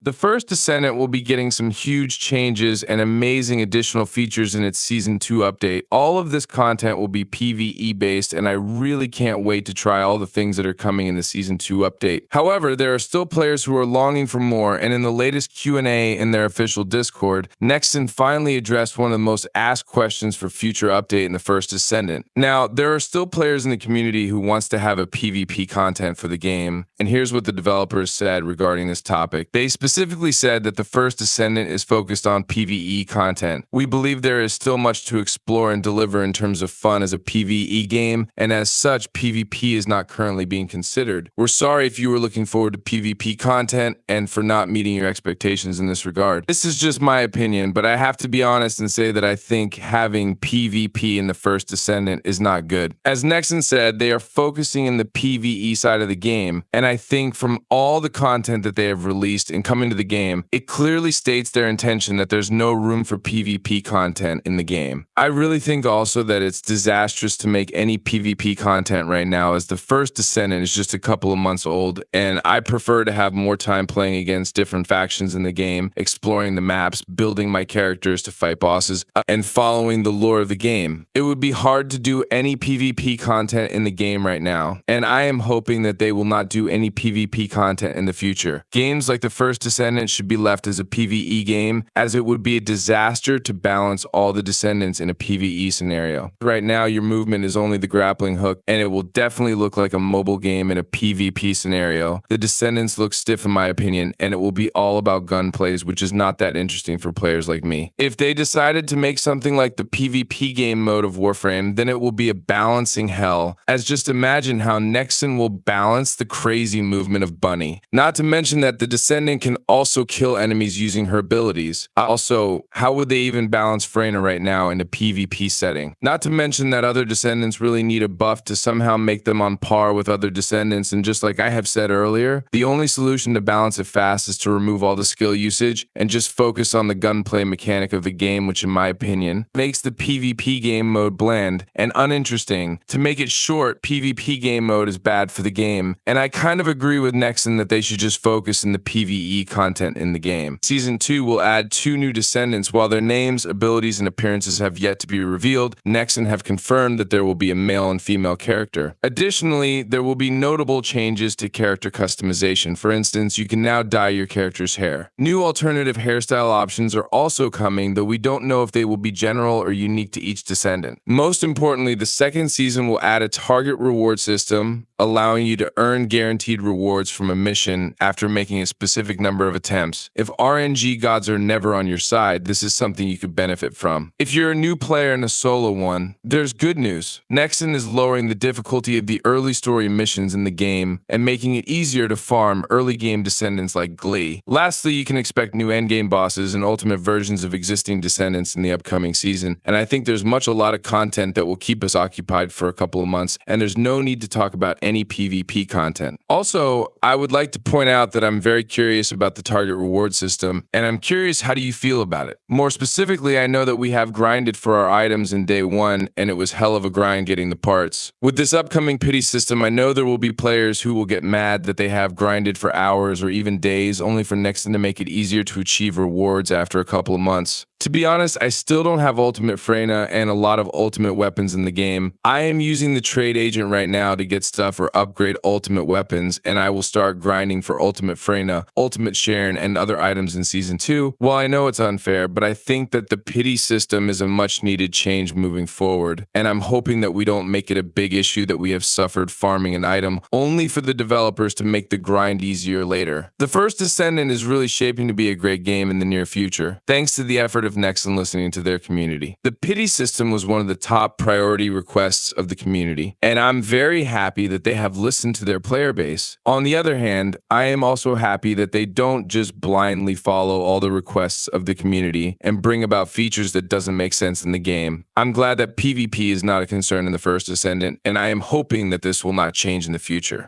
The first Descendant will be getting some huge changes and amazing additional features in its Season 2 update. All of this content will be PvE based, and I really can't wait to try all the things that are coming in the Season 2 update. However, there are still players who are longing for more, and in the latest Q&A in their official Discord, Nexon finally addressed one of the most asked questions for future update in the first Descendant. Now, there are still players in the community who wants to have a PvP content for the game, and here's what the developers said regarding this topic. They specifically said that the first Descendant is focused on PvE content. We believe there is still much to explore and deliver in terms of fun as a PvE game, and as such, PvP is not currently being considered. We're sorry if you were looking forward to PvP content and for not meeting your expectations in this regard. This is just my opinion, but I have to be honest and say that I think having PvP in the first Descendant is not good. As Nexon said, they are focusing in the PvE side of the game, and I think from all the content that they have released and come into the game, it clearly states their intention that there's no room for PvP content in the game. I really think also that it's disastrous to make any PvP content right now, as the first Descendant is just a couple of months old, and I prefer to have more time playing against different factions in the game, exploring the maps, building my characters to fight bosses, and following the lore of the game. It would be hard to do any PvP content in the game right now, and I am hoping that they will not do any PvP content in the future. Games like the first Descendant should be left as a PvE game, as it would be a disaster to balance all the Descendants in a PvE scenario. Right now, your movement is only the grappling hook, and it will definitely look like a mobile game in a PvP scenario. The Descendants look stiff in my opinion, and it will be all about gunplays, which is not that interesting for players like me. If they decided to make something like the PvP game mode of Warframe, then it will be a balancing hell, as just imagine how Nexon will balance the crazy movement of Bunny. Not to mention that the Descendant can also kill enemies using her abilities. Also, how would they even balance Freyna right now in a PvP setting? Not to mention that other Descendants really need a buff to somehow make them on par with other Descendants, and just like I have said earlier, the only solution to balance it fast is to remove all the skill usage and just focus on the gunplay mechanic of the game, which in my opinion makes the PvP game mode bland and uninteresting. To make it short, PvP game mode is bad for the game, and I kind of agree with Nexon that they should just focus in the PvE content in the game. Season 2 will add 2 new Descendants. While their names, abilities, and appearances have yet to be revealed, Nexon have confirmed that there will be a male and female character. Additionally, there will be notable changes to character customization. For instance, you can now dye your character's hair. New alternative hairstyle options are also coming, though we don't know if they will be general or unique to each Descendant. Most importantly, the second season will add a target reward system, allowing you to earn guaranteed rewards from a mission after making a specific number of attempts. If RNG gods are never on your side, this is something you could benefit from. If you're a new player in a solo one, there's good news. Nexon is lowering the difficulty of the early story missions in the game and making it easier to farm early game Descendants like Glee. Lastly, you can expect new endgame bosses and ultimate versions of existing Descendants in the upcoming season, and I think there's a lot of content that will keep us occupied for a couple of months, and there's no need to talk about any PvP content. Also, I would like to point out that I'm very curious about the target reward system, and I'm curious, how do you feel about it? More specifically, I know that we have grinded for our items in day 1, and it was hell of a grind getting the parts. With this upcoming pity system, I know there will be players who will get mad that they have grinded for hours or even days only for Nexon to make it easier to achieve rewards after a couple of months. To be honest, I still don't have Ultimate Freyna and a lot of ultimate weapons in the game. I am using the trade agent right now to get stuff or upgrade ultimate weapons, and I will start grinding for Ultimate Freyna, Ultimate Sharon, and other items in Season 2. Well, I know it's unfair, but I think that the pity system is a much needed change moving forward, and I'm hoping that we don't make it a big issue that we have suffered farming an item only for the developers to make the grind easier later. The first Descendant is really shaping to be a great game in the near future, thanks to the effort of Nexon listening to their community. The pity system was one of the top priority requests of the community, and I'm very happy that they have listened to their player base. On the other hand, I am also happy that they don't just blindly follow all the requests of the community and bring about features that doesn't make sense in the game. I'm glad that PvP is not a concern in the first Descendant, and I am hoping that this will not change in the future.